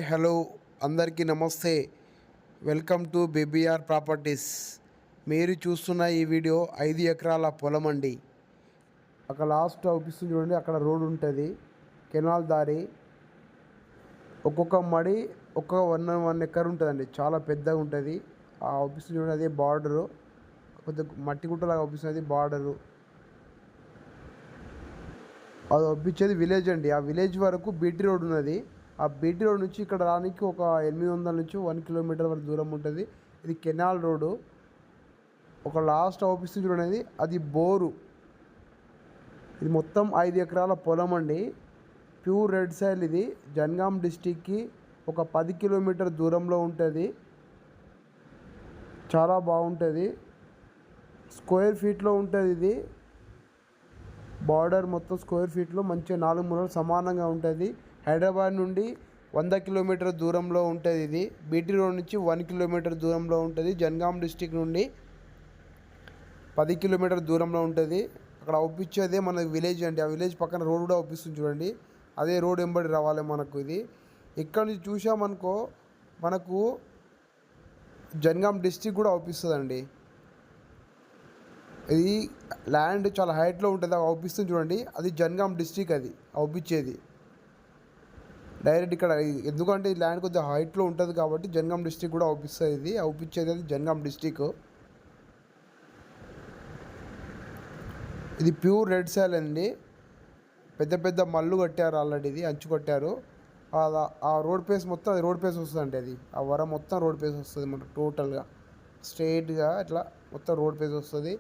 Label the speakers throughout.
Speaker 1: Hello అందరికీ నమస్తే. Welcome to BBR properties. మీరు చూస్తున్న ఈ వీడియో 5 ఎకరాల పొలం అండి. అక్కడ లాస్ట్ అవుపిస్తుంది చూడండి, అక్కడ రోడ్ ఉంటుంది, కెనాల్ దారి. ఒక్కొక్క మడి ఒక 1 ఎకర్ ఉంటుందండి, చాలా పెద్దగా ఉంటుంది. ఆ అవుపిస్తుంది చూడండి, అదే బార్డరు, కొద్దిగా మట్టి గుట్టలాగా అవుపిస్తుంది, బార్డరు. అది ఒప్పించేది విలేజ్ అండి. ఆ విలేజ్ వరకు బీటీ రోడ్ ఉన్నది. ఆ బీటీ రోడ్ నుంచి ఇక్కడ రానికి ఒక 800 నుంచి 1 కిలోమీటర్ వరకు దూరం ఉంటుంది. ఇది కెనాల్ రోడ్డు. ఒక లాస్ట్ అవుపిస్తుంది చూడండి, అది బోరు. ఇది మొత్తం 5 ఎకరాల పొలం అండి. Pure red soil. ఇది జనగాం డిస్టిక్కి ఒక 10 కిలోమీటర్ దూరంలో ఉంటుంది. చాలా బాగుంటుంది. స్క్వేర్ ఫీట్లో ఉంటుంది ఇది. బార్డర్ మొత్తం స్క్వేర్ ఫీట్లో మంచిగా 4 మూలలు సమానంగా ఉంటుంది. హైదరాబాద్ నుండి 100 కిలోమీటర్ దూరంలో ఉంటుంది ఇది. బీటీ రోడ్ నుంచి 1 కిలోమీటర్ దూరంలో ఉంటుంది. జనగాం డిస్టిక్ నుండి 10 కిలోమీటర్ దూరంలో ఉంటుంది. అక్కడ అవుపించేదే మన విలేజ్ అండి. ఆ విలేజ్ పక్కన రోడ్ కూడా అవుపిస్తుంది చూడండి, అదే రోడ్ వెంబడి రావాలి మనకు. ఇది ఇక్కడ నుంచి చూసామనుకో మనకు జనగాం డిస్టిక్ కూడా అవుపిస్తుందండి. ఇది ల్యాండ్ చాలా హైట్లో ఉంటుంది, అవుపిస్తుంది చూడండి, అది జనగాం డిస్టిక్. అది అవుపించేది డైరెక్ట్ ఇక్కడ. ఎందుకంటే ఈ ల్యాండ్ కొద్దిగా హైట్లో ఉంటుంది కాబట్టి జనగాం డిస్టిక్ కూడా అవుపిస్తుంది. ఇది అవుపించేది అది జనగాం డిస్టిక్. ఇది ప్యూర్ రెడ్ సాయిల్ అండి. పెద్ద పెద్ద మళ్ళు కట్టారు ఆల్రెడీ, ఇది అంచు కట్టారు. ఆ రోడ్ పేస్ మొత్తం అది రోడ్ పేస్ వస్తుందండి. అది ఆ వరం మొత్తం రోడ్ పేస్ వస్తుంది మనకు, టోటల్గా స్ట్రైట్గా ఇట్లా మొత్తం రోడ్ పేస్ వస్తుంది.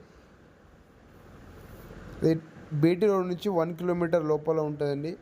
Speaker 1: ఇది బీటీ రోడ్ నుంచి 1 కిలోమీటర్ లోపల ఉంటుందండి.